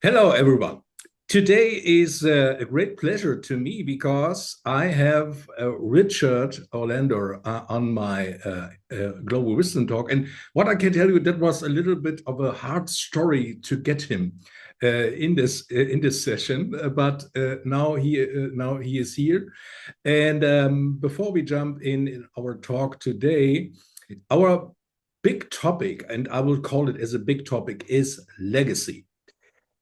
Hello, everyone. Today is a great pleasure to me because I have Richard Orlando on my Global Wisdom Talk. And what I can tell you, that was a little bit of a hard story to get him in this session. But now he is here. And before we jump in our talk today, our big topic, and I will call it as a big topic, is legacy.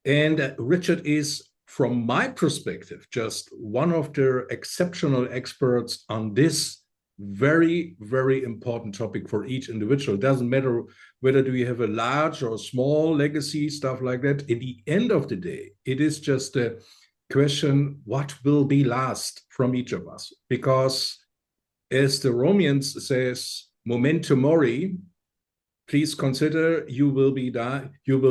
And Richard is, from my perspective, just one of the exceptional experts on this very, very important topic for each individual. It doesn't matter whether do you have a large or small legacy, stuff like that. In the end of the day, it is just a question, what will be last from each of us? Because as the Romans says, memento mori, please consider you will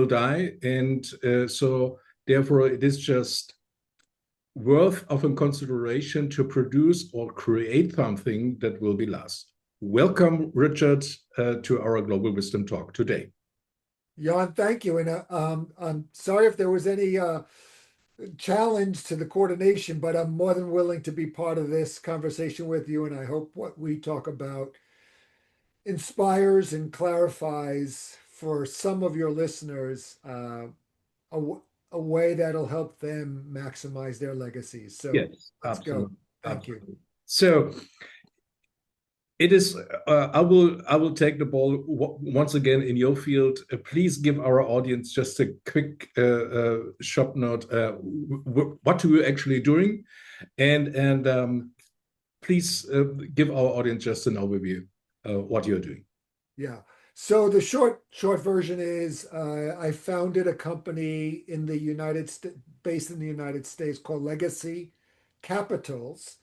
die, and so therefore it is just worth of a consideration to produce or create something that will be last. Welcome, Richard, to our Global Wisdom Talk today. Jan, thank you. And I'm sorry if there was any challenge to the coordination, but I'm more than willing to be part of this conversation with you. And I hope what we talk about inspires and clarifies for some of your listeners a way that'll help them maximize their legacies. So Yes, let's go. absolutely, Thank you. absolutely. So it is. I will take the ball once again in your field. Please give our audience just a quick short note. What are you actually doing, and please give our audience just an overview what you're doing. Yeah. So the short version is I founded a company in the United States, based in the United States, called Legacy Capitals,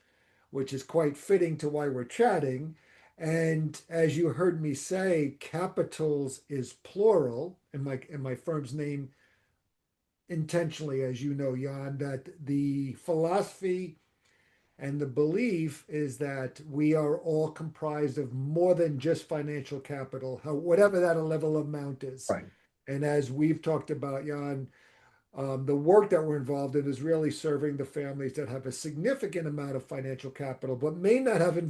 which is quite fitting to why we're chatting. And as you heard me say, capitals is plural in my firm's name intentionally, as you know, Jan, that the philosophy and the belief is that we are all comprised of more than just financial capital, whatever that level amount is. Right. And as we've talked about, Jan, the work that we're involved in is really serving the families that have a significant amount of financial capital, but may not have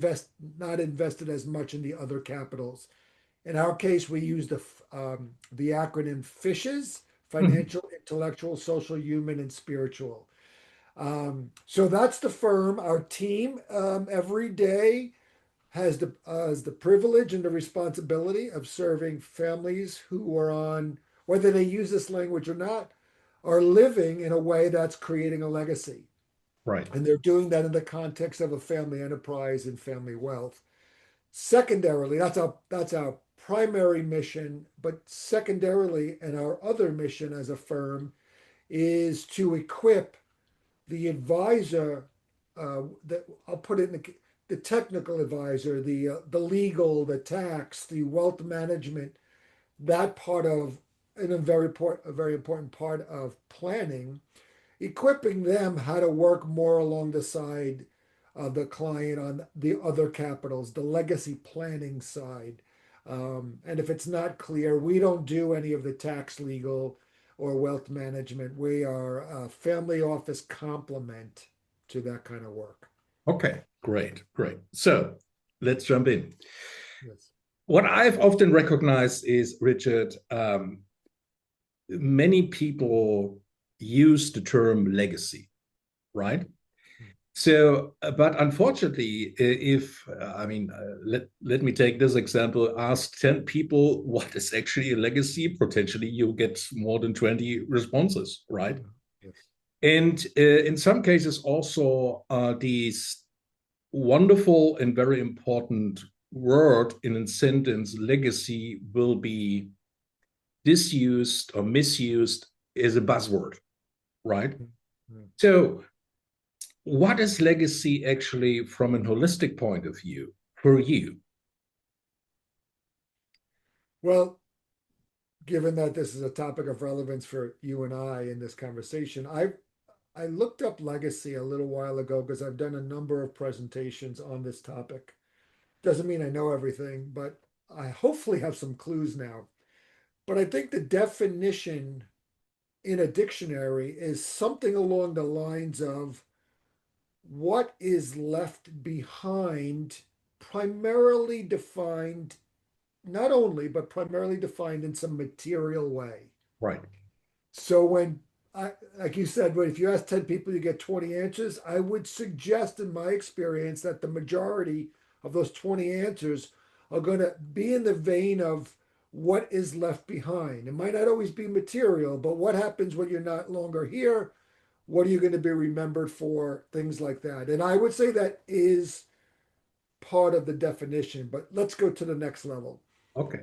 not invested as much in the other capitals. In our case, we use the acronym FISHES: Mhm. financial, intellectual, social, human, and spiritual. So that's the firm. Our team every day has the privilege and the responsibility of serving families who are on, whether they use this language or not, are living in a way that's creating a legacy. Right. And they're doing that in the context of a family enterprise and family wealth. Secondarily, that's our primary mission, but secondarily, and our other mission as a firm is to equip the advisor, that I'll put it in the technical advisor, the legal, the tax, the wealth management, that part of, and a very important part of planning, equipping them how to work more along the side of the client on the other capitals, the legacy planning side. And if it's not clear, we don't do any of the tax, legal, or wealth management. We are a family office complement to that kind of work. Okay. Great. Great. So let's jump in. Yes. What I've often recognized is, Richard, many people use the term legacy, right? So, but unfortunately, if I mean, let me take this example. Ask 10 people what is actually a legacy. Potentially, you get more than 20 responses, right? Yes. And in some cases, also these wonderful and very important word in a sentence, legacy, will be disused or misused as a buzzword, right? So, what is legacy actually from a holistic point of view for you? Well, given that this is a topic of relevance for you and I in this conversation, I looked up legacy a little while ago because I've done a number of presentations on this topic. Doesn't mean I know everything, but I hopefully have some clues now. But I think the definition in a dictionary is something along the lines of what is left behind, primarily defined, not only, but primarily defined in some material way. Right. So when I, like you said, when if you ask 10 people, you get 20 answers, I would suggest in my experience that the majority of those 20 answers are going to be in the vein of what is left behind. It might not always be material, but what happens when you're not longer here? What are you going to be remembered for? Things like that. And I would say that is part of the definition, but let's go to the next level. Okay.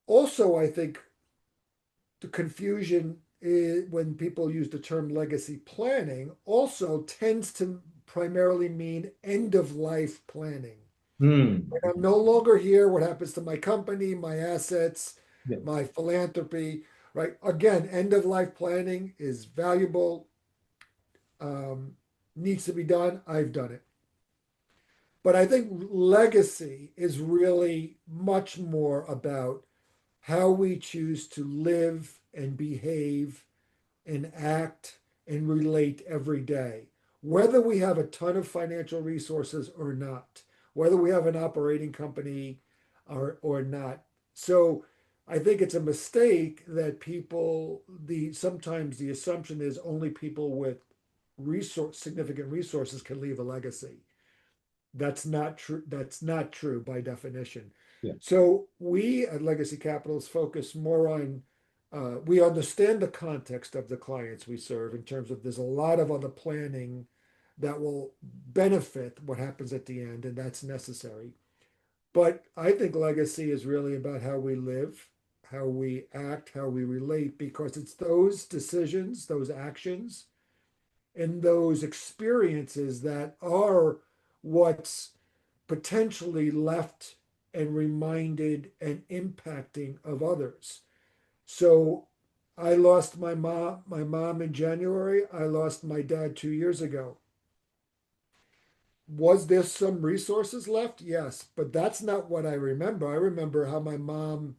Also, I think the confusion is, when people use the term legacy planning, also tends to primarily mean end of life planning. Hmm. When I'm no longer here, what happens to my company, my assets, Yeah. my philanthropy, right? Again, end of life planning is valuable, um, needs to be done. I've done it. But I think legacy is really much more about how we choose to live and behave and act and relate every day, whether we have a ton of financial resources or not, whether we have an operating company or not. So I think it's a mistake that people, the sometimes the assumption is only people with significant resources can leave a legacy. That's not true. That's not true by definition. Yeah. So we at Legacy Capitals focus more on, we understand the context of the clients we serve in terms of there's a lot of other planning that will benefit what happens at the end, and that's necessary. But I think legacy is really about how we live, how we act, how we relate, because it's those decisions, those actions, and those experiences that are what's potentially left and reminded and impacting of others. So I lost my mom in January. I lost my dad 2 years ago. Was there some resources left? Yes, but that's not what I remember. I remember how my mom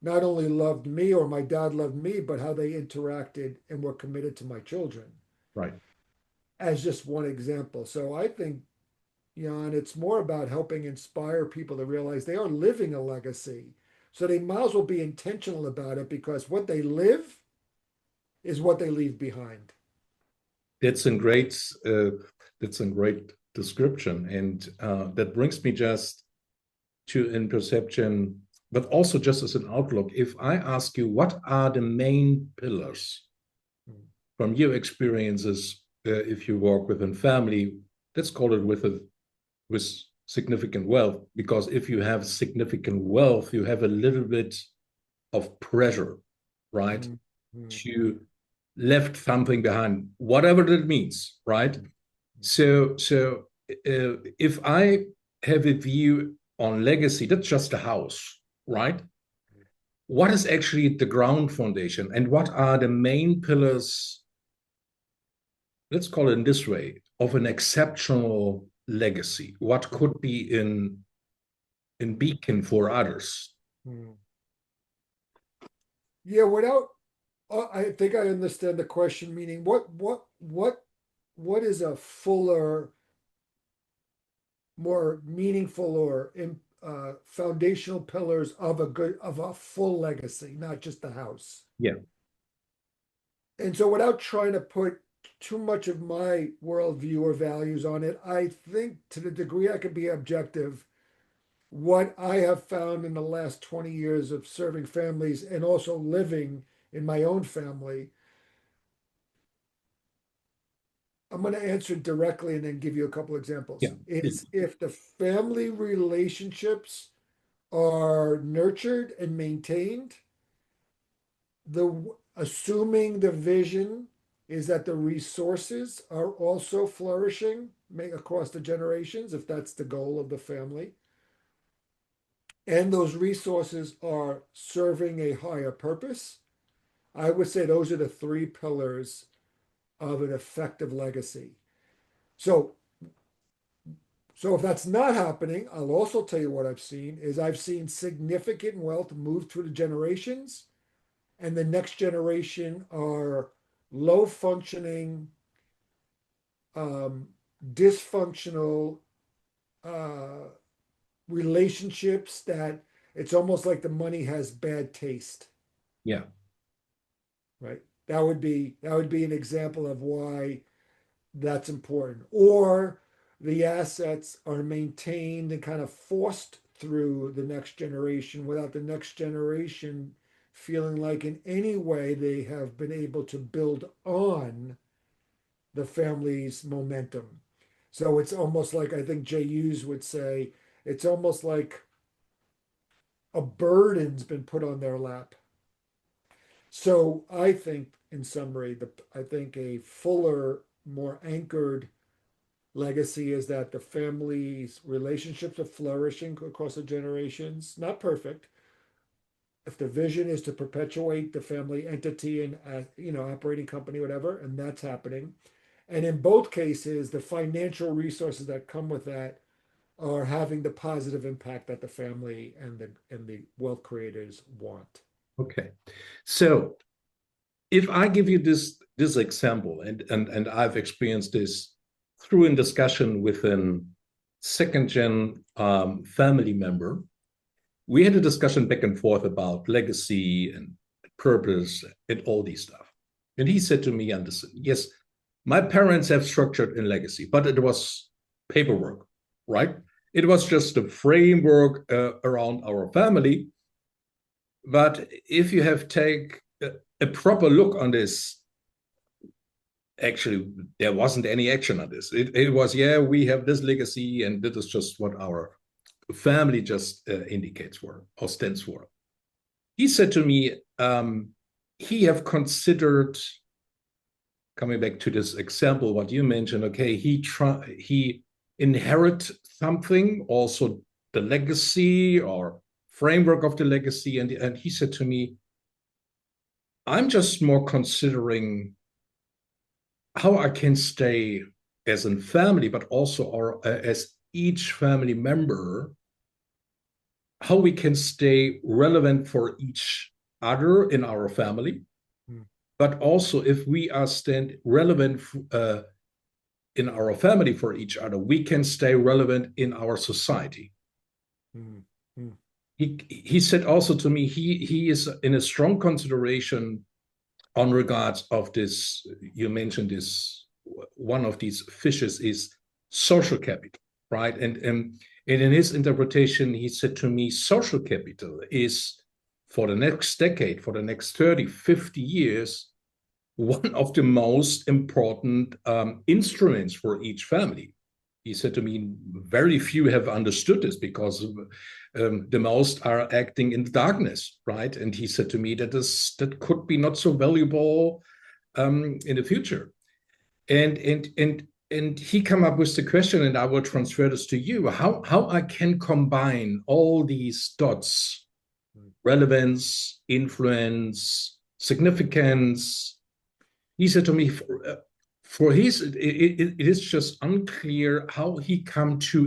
not only loved me or my dad loved me, but how they interacted and were committed to my children, Right. as just one example. So I think, Jan, it's more about helping inspire people to realize they are living a legacy. So they might as well be intentional about it because what they live is what they leave behind. That's a great that's a great description, and that brings me just to in perception, but also just as an outlook. If I ask you, what are the main pillars from your experiences, if you work within family, let's call it with significant wealth, because if you have significant wealth, you have a little bit of pressure, right, Mm-hmm. to left something behind, whatever that means, right? If I have a view on legacy, that's just a house, right? What is actually the ground foundation, and what are the main pillars, let's call it in this way, of an exceptional legacy? What could be in beacon for others? Mm-hmm. Yeah, without, I think I understand the question, meaning what is a fuller, more meaningful or foundational pillars of a full legacy, not just the house. Yeah. And so, without trying to put too much of my worldview or values on it, I think to the degree I can be objective, what I have found in the last 20 years of serving families and also living in my own family, I'm going to answer directly and then give you a couple examples. Yeah. Is if the family relationships are nurtured and maintained, the assuming the vision is that the resources are also flourishing across the generations, if that's the goal of the family, and those resources are serving a higher purpose, I would say those are the three pillars of an effective legacy. So, so if that's not happening, I'll also tell you what I've seen is I've seen significant wealth move through the generations and the next generation are low functioning, um, dysfunctional uh, relationships that it's almost like the money has bad taste, Yeah. right? That would be an example of why that's important. Or the assets are maintained and kind of forced through the next generation without the next generation feeling like in any way they have been able to build on the family's momentum. So it's almost like, I think Jay Hughes would say, it's almost like a burden's been put on their lap. So I think, in summary, I think a fuller, more anchored legacy is that the family's relationships are flourishing across the generations. Not perfect. If the vision is to perpetuate the family entity and operating company, whatever, and that's happening. And in both cases, the financial resources that come with that are having the positive impact that the family and the wealth creators want. Okay. So if I give you this example, and I've experienced this through in discussion with a second gen family member, we had a discussion back and forth about legacy and purpose and all these stuff. And he said to me, Anderson, yes, my parents have structured in legacy, but it was paperwork, right? It was just a framework around our family. But if you have take a proper look on this, actually, there wasn't any action on this. It was, yeah, we have this legacy, and this is just what our family just indicates for or stands for. He said to me, he have considered, coming back to this example, what you mentioned, okay, he inherit something, also the legacy or framework of the legacy, and he said to me, I'm just more considering how I can stay as a family, but also as each family member, how we can stay relevant for each other in our family, Mm, but also if we are stand relevant in our family for each other, we can stay relevant in our society. mm, mm, He said also to me he is in a strong consideration on regards of this. You mentioned this, one of these fishes is social capital, right? And in his interpretation, he said to me, social capital is for the next decade, for the next 30, 50 years, one of the most important instruments for each family. He said to me, very few have understood this because the most are acting in the darkness, right? And he said to me that could be not so valuable in the future. And he come up with the question, and I will transfer this to you: how I can combine all these dots, mm, relevance, influence, significance. He said to me, for his, it is just unclear how he come to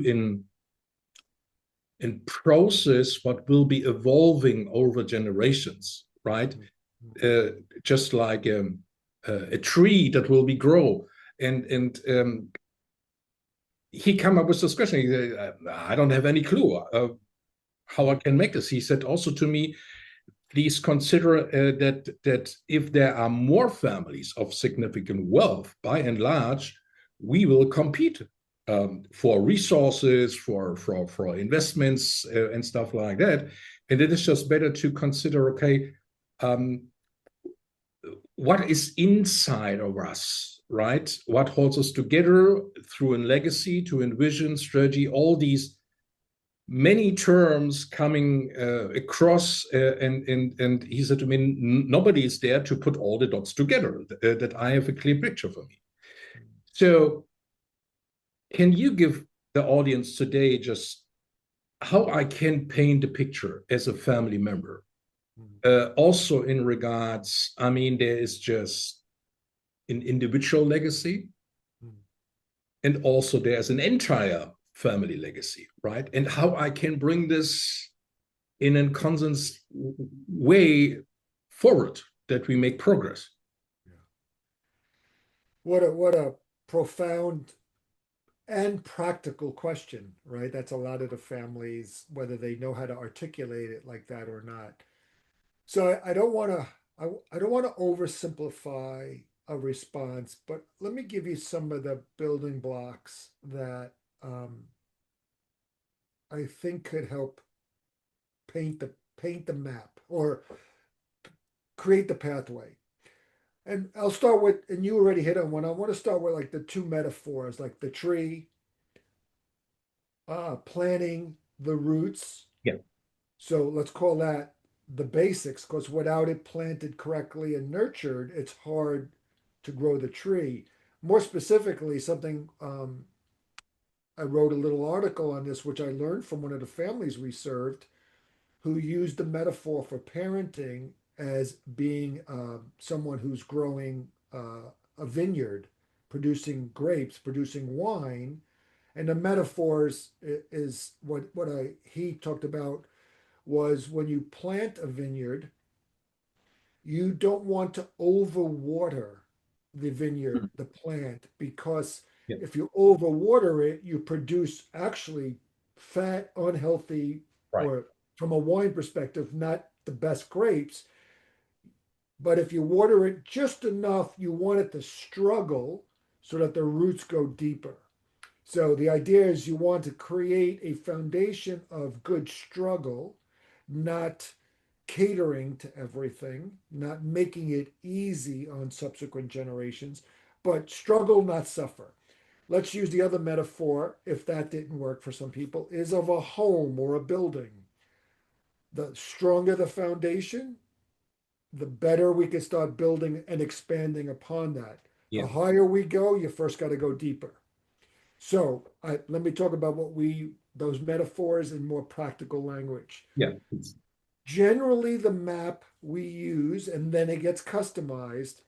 in process what will be evolving over generations, right? mm, mm, Uh, just like a tree that will be grow, and he come up with this question. He said, I don't have any clue how I mm, can make this. He said also to me, please consider that if there are more families of significant wealth, by and large, we will compete for resources, for investments, and stuff like that. And it is just better to consider, okay, um, what is inside of us, right? What holds us together through a legacy, to envision, strategy, all these many terms coming across, and he said to me, nobody is there to put all the dots together, that I have a clear picture for me. So can you give the audience today just how I can paint a picture as a family member? mm, Also in regards, I mean, there is just an individual legacy, mm, and also there's an entire family legacy, right? And how I can bring this in a constant way forward, that we make progress. Yeah. What a profound and practical question, right? That's a lot of the families, whether they know how to articulate it like that or not. So I don't want to I don't want to oversimplify a response, but let me give you some of the building blocks that I think could help paint the map or create the pathway. And I'll start with, and you already hit on one. I want to start with like the two metaphors, like the tree, planting the roots. Yeah. So let's call that the basics, because without it planted correctly and nurtured, it's hard to grow the tree. More specifically, something I wrote a little article on this, which I learned from one of the families we served, who used the metaphor for parenting as being someone who's growing a vineyard, producing grapes, producing wine. And the metaphors is what he talked about was when you plant a vineyard, you don't want to overwater the vineyard, Mm. the plant, because Yeah. if you overwater it, you produce actually fat, unhealthy, Right. or from a wine perspective, not the best grapes. But if you water it just enough, you want it to struggle so that the roots go deeper. So the idea is you want to create a foundation of good struggle, not catering to everything, not making it easy on subsequent generations, but struggle, not suffer. Let's use the other metaphor, if that didn't work for some people, is of a home or a building. The stronger the foundation, the better we can start building and expanding upon that. Yeah. The higher we go, you first got to go deeper. So let me talk about those metaphors in more practical language. Yeah. It's, Generally, the map we use, and then it gets customized,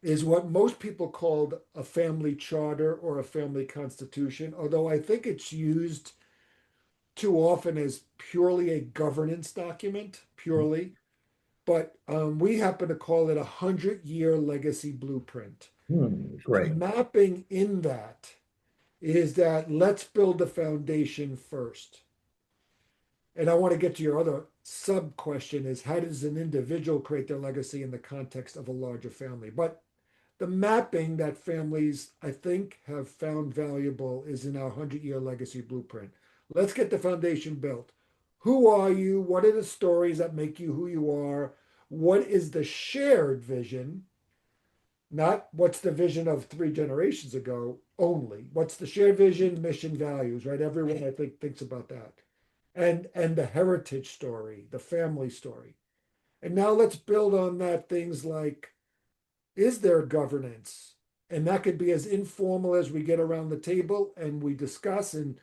is what most people called a family charter or a family constitution, although I think it's used too often as purely a governance document, purely. But we happen to call it a 100-year legacy blueprint. The great. mapping in that is that let's build the foundation first. And I want to get to your other sub question is how does an individual create their legacy in the context of a larger family? But the mapping that families, I think, have found valuable is in our 100-year legacy blueprint. Let's get the foundation built. Who are you? What are the stories that make you who you are? What is the shared vision? Not what's the vision of 3 generations ago only. What's the shared vision, mission, values, right? Everyone, I think, thinks about that. And the heritage story, the family story. And now let's build on that things like, is there governance? And that could be as informal as we get around the table and we discuss, and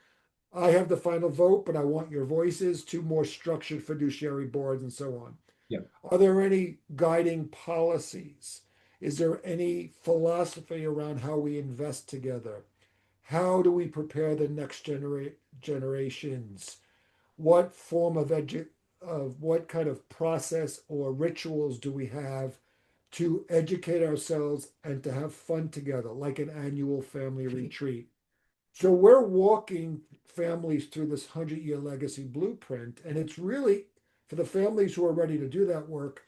I have the final vote, but I want your voices, to more structured fiduciary boards and so on. Yeah. Are there any guiding policies? Is there any philosophy around how we invest together? How do we prepare the next generations? What form of what kind of process or rituals do we have to educate ourselves and to have fun together, like an annual family retreat? So we're walking families through this 100-year legacy blueprint, and it's really for the families who are ready to do that work.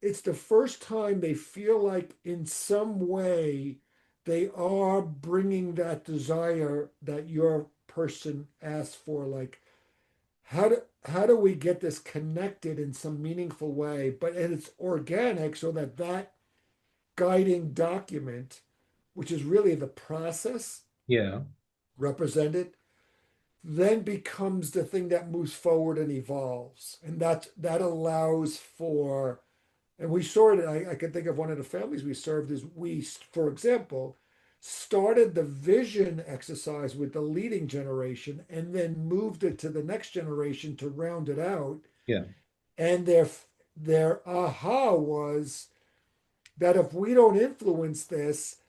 It's the first time they feel like, in some way, they are bringing that desire that your person asked for, like how do we get this connected in some meaningful way, but and it's organic so that that guiding document, which is really the process Yeah. represented, then becomes the thing that moves forward and evolves, and that allows for, and we saw it. I can think of one of the families we served is we, for example, started the vision exercise with the leading generation and then moved it to the next generation to round it out. Yeah. And their aha was that if we don't influence this,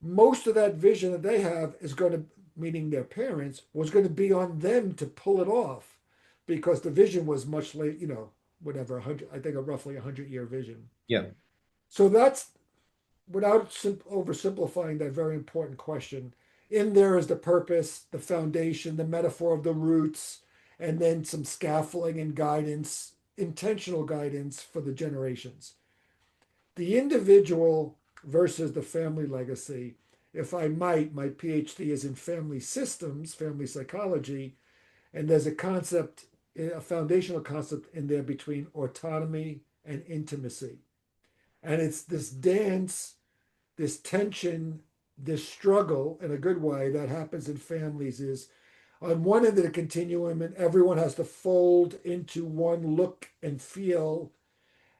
most of that vision that they have is going to, meaning their parents, was going to be on them to pull it off because the vision was much late, whatever, 100, I think a roughly 100-year vision. Yeah. So that's, without oversimplifying that very important question, in there is the purpose, the foundation, the metaphor of the roots, and then some scaffolding and guidance, intentional guidance for the generations. The individual versus the family legacy. If I might, my PhD is in family systems, family psychology, and there's a concept, a foundational concept in there between autonomy and intimacy. And it's this dance, this tension, this struggle in a good way that happens in families is on one end of the continuum, and everyone has to fold into one look and feel.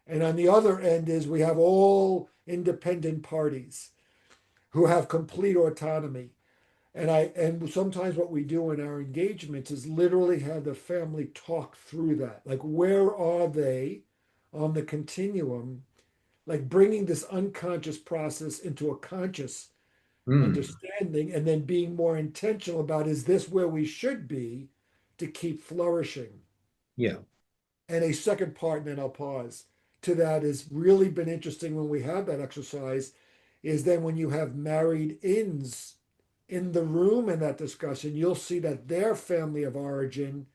And on the other end is we have all independent parties who have complete autonomy. And sometimes what we do in our engagements is literally have the family talk through that. Like, where are they on the continuum? Like bringing this unconscious process into a conscious Mm. understanding, and then being more intentional about, is this where we should be to keep flourishing? Yeah. And a second part, and then I'll pause, to that has really been interesting when we have that exercise, is then when you have married ins in the room in that discussion, you'll see that their family of origin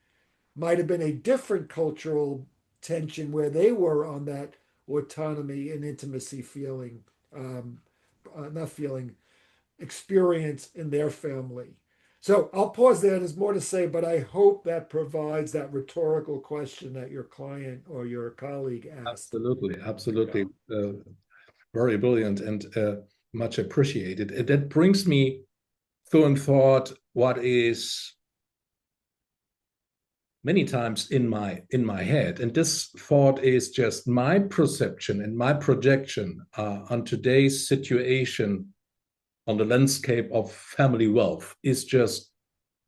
might have been a different cultural tension where they were on that autonomy and intimacy feeling, not feeling, experience in their family. So I'll pause there. There's more to say, but I hope that provides that rhetorical question that your client or your colleague asked. Absolutely. Yeah. Absolutely. Very brilliant and much appreciated. And that brings me through and thought what is many times in my head, and this thought is just my perception and my projection on today's situation on the landscape of family wealth is just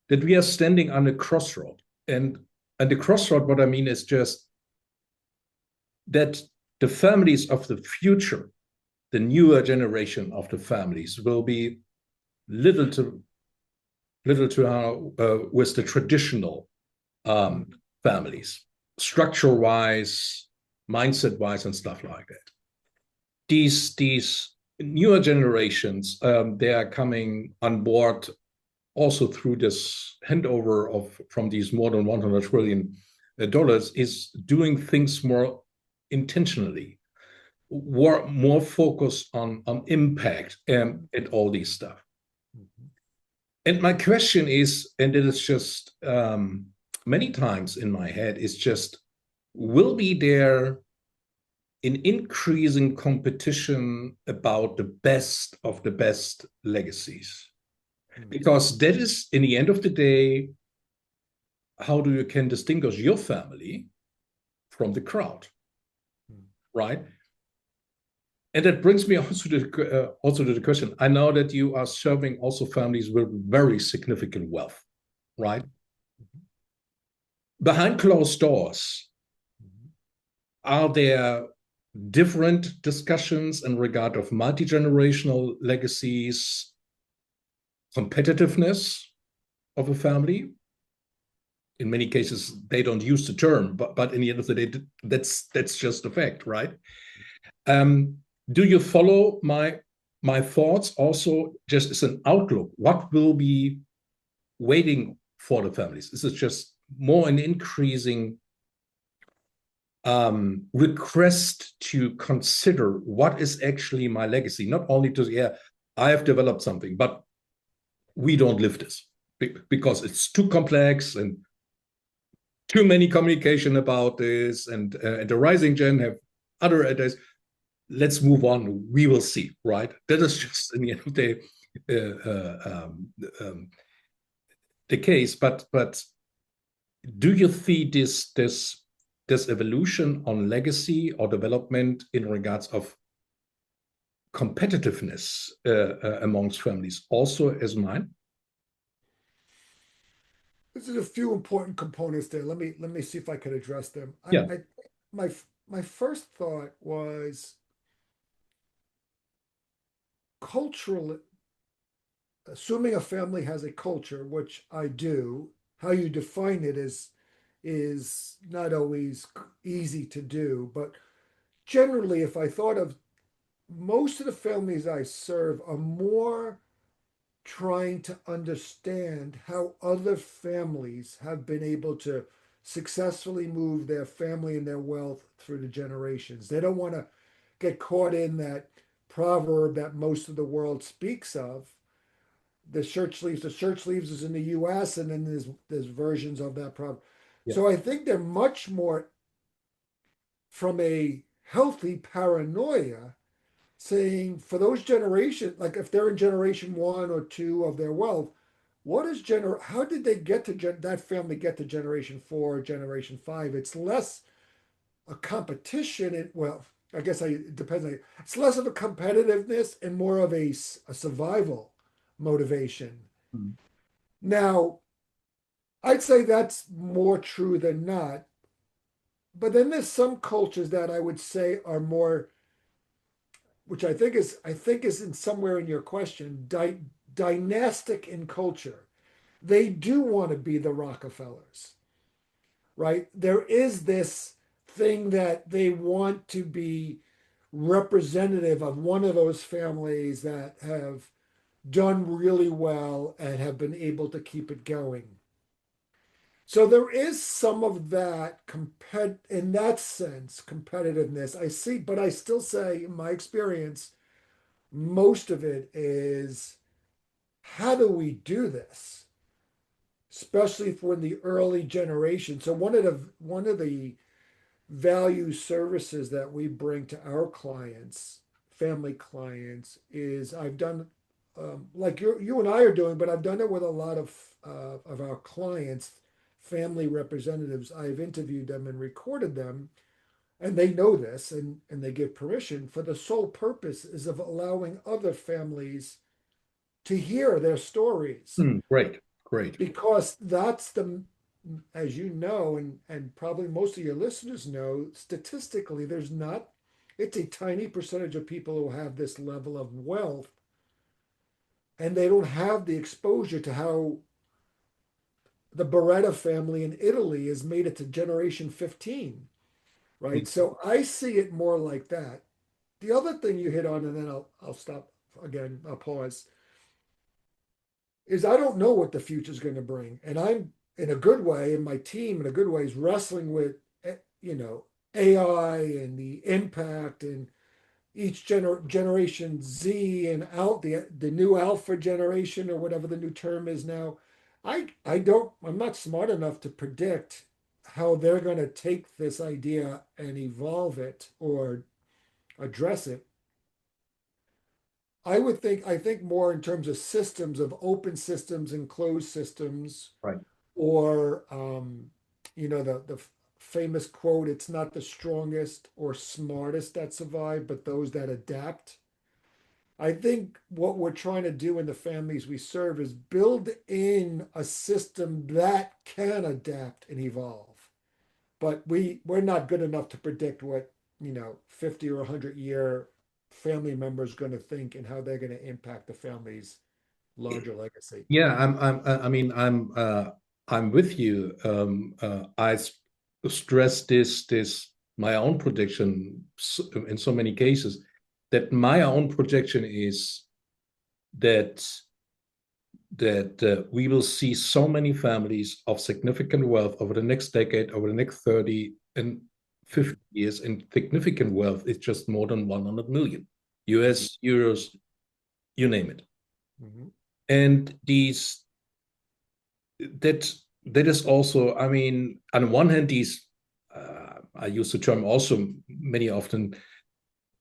that we are standing on a crossroad. And the crossroad, what I mean is just that the families of the future, the newer generation of the families, will be little to with the traditional um, families, structure wise, mindset wise, and stuff like that. These newer generations, they are coming on board also through this handover of from these more than 100 trillion dollars, is doing things more intentionally, more focused on impact and all these stuff. And my question is, and it is just many times in my head, is just, will be there an increasing competition about the best of the best legacies? Because that is, in the end of the day, how do you can distinguish your family from the crowd, right? And that brings me also to the question. I know that you are serving also families with very significant wealth, right? Behind closed doors, are there different discussions in regard of multi-generational legacies, competitiveness of a family? In many cases, they don't use the term, but in the end of the day, that's just a fact, right? Um, do you follow my thoughts also just as an outlook? What will be waiting for the families? Is it just more an increasing request to consider what is actually my legacy? Not only to, yeah, I have developed something, but we don't live this because it's too complex and too many communication about this, and the rising gen have other ideas. Let's move on. We will see, right? That is just in the end of the day the case. But do you see this evolution on legacy or development in regards of competitiveness amongst families also as mine? There's a few important components there. Let me see if I can address them. Yeah. My my first thought was cultural. Assuming a family has a culture, which I do, how you define it is is not always easy to do. But generally, if I thought of most of the families I serve are more trying to understand how other families have been able to successfully move their family and their wealth through the generations. They don't want to get caught in that proverb that most of the world speaks of. The church leaves is in the US, and then there's versions of that proverb. Yeah. So I think they're much more from a healthy paranoia saying for those generations, like if they're in generation one or two of their wealth, how did they get to that family get to generation four or generation five? It's less a competition. Well, I guess it depends on it's less of a competitiveness and more of a survival motivation. Mm. Now, I'd say that's more true than not. But then there's some cultures that I would say are more, which I think is in somewhere in your question, dynastic in culture. They do want to be the Rockefellers, right? There is this thing that they want to be representative of one of those families that have done really well and have been able to keep it going. So there is some of that in that sense, competitiveness. I see, but I still say, in my experience, most of it is how do we do this? Especially for the early generation. So one of the value services that we bring to our clients, family clients, is I've done like you and I are doing, but I've done it with a lot of our clients, family representatives. I've interviewed them and recorded them, and they know this, and they give permission for the sole purpose is of allowing other families to hear their stories Mm, great, great. because that's as you know, and probably most of your listeners know, statistically, it's a tiny percentage of people who have this level of wealth, and they don't have the exposure to how the Beretta family in Italy has made it to generation 15, right? So I see it more like that. The other thing you hit on, and then I'll stop again, I'll pause, is I don't know what the future is going to bring. And I'm in a good way, and my team in a good way is wrestling with, you know, AI and the impact and each generation Z and out the new alpha generation or whatever the new term is now. I'm not smart enough to predict how they're going to take this idea and evolve it or address it. I think more in terms of systems of open systems and closed systems, Right. or the famous quote, "It's not the strongest or smartest that survive, but those that adapt." I think what we're trying to do in the families we serve is build in a system that can adapt and evolve. But we're not good enough to predict what 50 or 100-year family members going to think and how they're going to impact the family's larger legacy. Yeah, I mean, I'm with you. Stress this my own projection in so many cases that my own projection is that we will see so many families of significant wealth over the next decade, over the next 30 and 50 years, and significant wealth is just more than 100 million US, euros, you name it. Mhm. And that that is also, I mean, on one hand, I use the term also many often,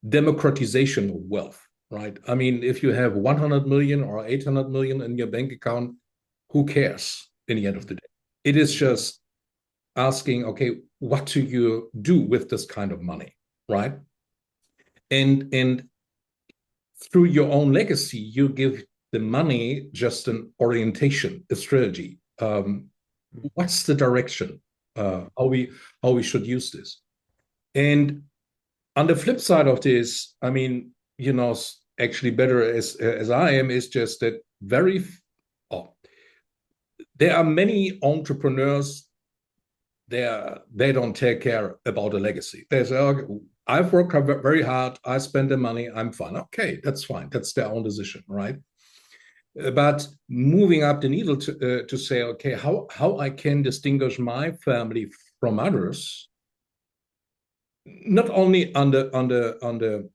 democratization of wealth, right? I mean, if you have 100 million or 800 million in your bank account, who cares in the end of the day? It is just asking, okay, what do you do with this kind of money, right? And through your own legacy, you give the money just an orientation, a strategy. What's the direction? How we should use this? And on the flip side of this, I mean, actually better as I am is just that oh, there are many entrepreneurs they don't take care about a legacy. They say, okay, I've worked very hard, I spend the money, I'm fine. Okay, that's fine. That's their own decision, right? But moving up the needle to say, okay, how I can distinguish my family from others, not only on the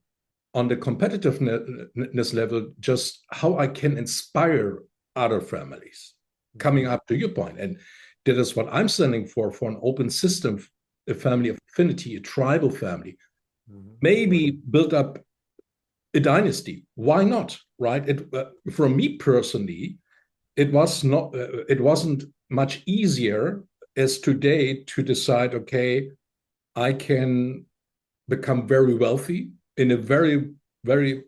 competitiveness level, just how I can inspire other families. Coming up to your point, and that is what I'm standing for an open system, a family of affinity, a tribal family. Mhm. Maybe build up a dynasty. Why not? Right? For me personally, it wasn't much easier as today to decide. Okay, I can become very wealthy in a very very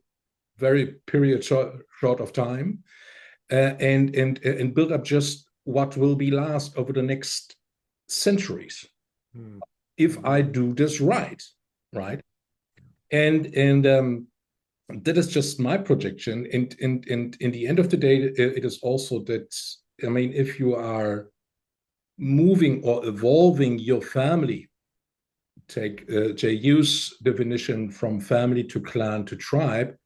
short of time, and build up just what will be last over the next centuries Mhm. if I do this right, right? And that is just my projection. And in the end of the day, it is also that, I mean, if you are moving or evolving your family, take J.U.'s definition from family to clan to tribe,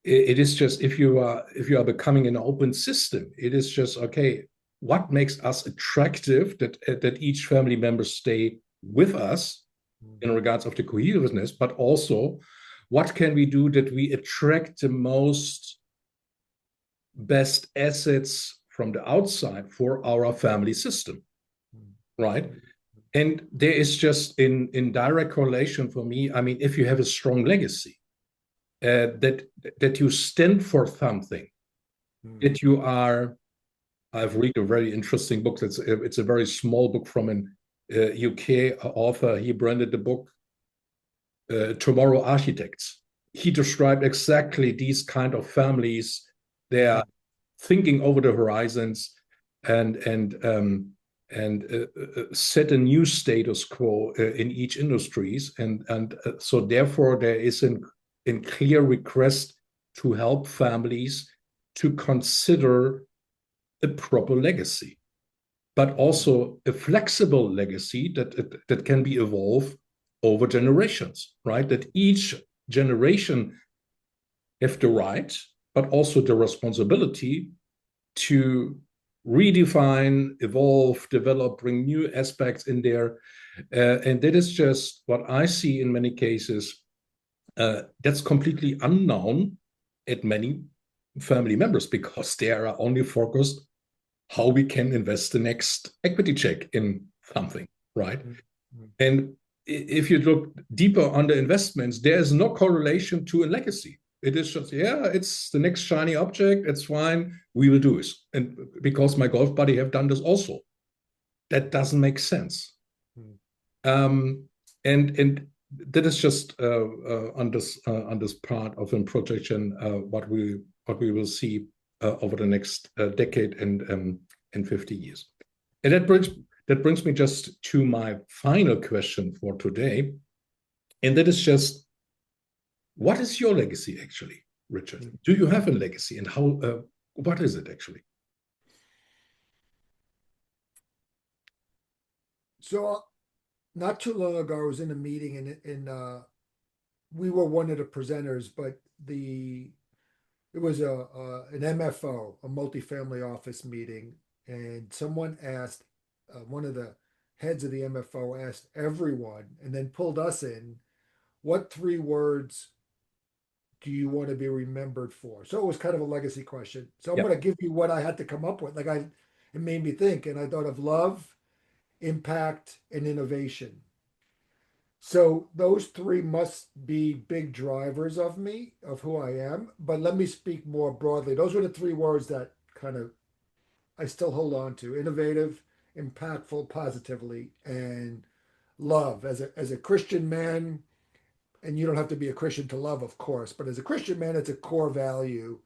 it is just, if you are becoming an open system, it is just, okay, what makes us attractive, that each family member stay with us in Mhm. regards of the cohesiveness, but also what can we do that we attract the most best assets from the outside for our family system, right? And there is just in direct correlation for me. I mean, if you have a strong legacy, that you stand for something, Mhm. that you are. I've read a very interesting book. It's a very small book from an UK author. He branded the book Tomorrow Architects. He described exactly these kind of families. They are Mhm. thinking over the horizons, and set a new status quo in each industries, and so therefore there is an clear request to help families to consider a proper legacy, but also a flexible legacy that can be evolved over generations, right? That each generation have the right, but also the responsibility to redefine, evolve, develop, bring new aspects in there. And that is just what I see in many cases. That's completely unknown at many family members because they are only focused how we can invest the next equity check in something, right? Mhm. And if you look deeper on the investments, there is no correlation to a legacy. It is just, yeah, it's the next shiny object. It's fine. We will do it. And because my golf buddy have done this also, that doesn't make sense. Mhm. And that is just on this part of a projection, what we will see over the next decade and 50 years. And that brings me just to my final question for today, and that is just, what is your legacy actually, Richard? Mhm. Do you have a legacy, and how? What is it actually? So not too long ago, I was in a meeting and we were one of the presenters, but it was an MFO, a multifamily office meeting, and someone asked one of the heads of the MFO asked everyone, and then pulled us in, what three words do you want to be remembered for? So it was kind of a legacy question. So I'm Yeah. going to give you what I had to come up with. It made me think, and I thought of love, impact, and innovation. So those three must be big drivers of me, of who I am. But let me speak more broadly. Those were the three words that kind of I still hold on to: innovative, impactful, positively, and love. As a Christian man, and you don't have to be a Christian to love, of course, but as a Christian man, it's a core value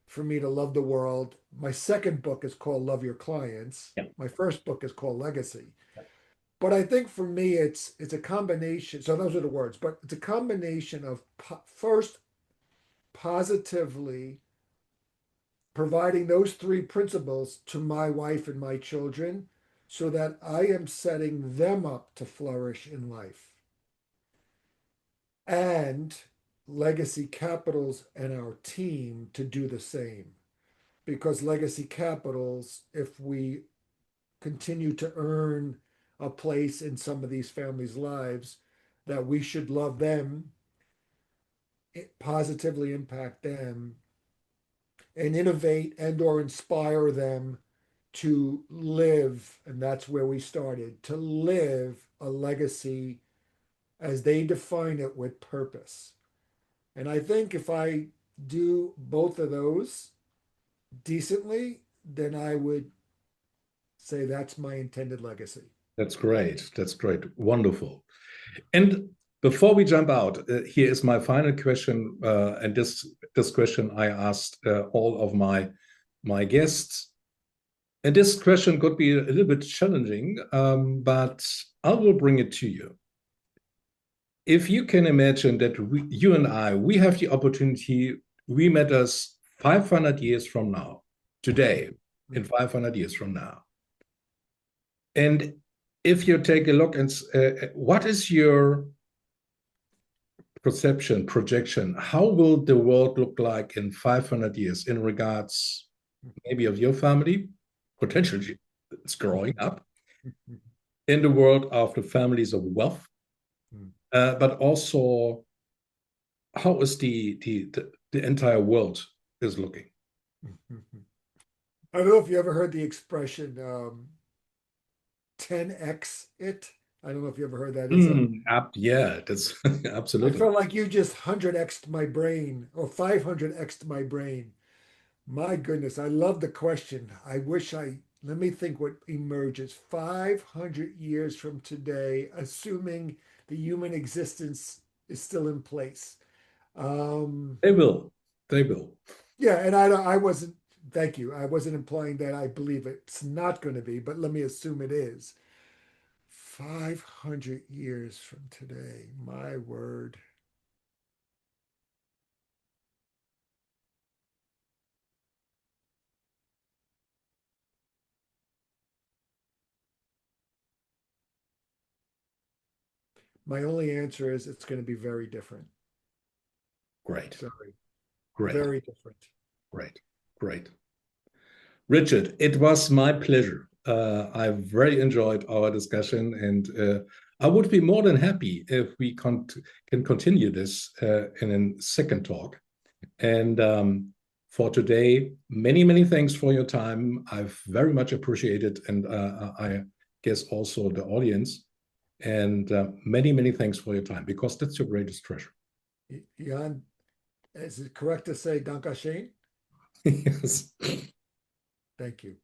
for me to love the world. My second book is called Love Your Clients. Yeah. My first book is called Legacy. But I think for me, it's a combination. So those are the words, but it's a combination of first positively providing those three principles to my wife and my children, so that I am setting them up to flourish in life. And Legacy Capitals and our team to do the same. Because Legacy Capitals, if we continue to earn a place in some of these families' lives, that we should love them, positively impact them, and innovate and or inspire them to live, and that's where we started, to live a legacy as they define it with purpose. And I think if I do both of those decently, then I would say that's my intended legacy. That's great. That's great. Wonderful. And before we jump out, here is my final question, and this question I asked all of my guests. And this question could be a little bit challenging, but I will bring it to you. If you can imagine that you and I, we have the opportunity, we met us 500 years from now, today, in 500 years from now. And if you take a look and what is your perception, projection, how will the world look like in 500 years in regards maybe of your family, potentially it's growing up, in the world of the families of wealth, but also how is the entire world is looking? I don't know if you ever heard the expression 10x it. I don't know if you ever heard that. Yeah, that's I absolutely. felt like you just 100x'd my brain or 500x'd my brain. My goodness, I love the question. I wish let me think what emerges 500 years from today, assuming the human existence is still in place. Um, They will. They will. yeah, and I wasn't, thank you. I wasn't implying that I believe it's not going to be, but let me assume it is. 500 years from today, my word. My only answer is it's going to be very different. Great. Sorry, Great. very different. Great. Great. Richard, it was my pleasure. I very enjoyed our discussion, and I would be more than happy if we can continue this in a second talk. And for today, many, many thanks for your time. I've very much appreciated, and I guess also the audience. And many, many thanks for your time, because that's your greatest treasure. Jan, is it correct to say Dankeschön? Yes. Thank you.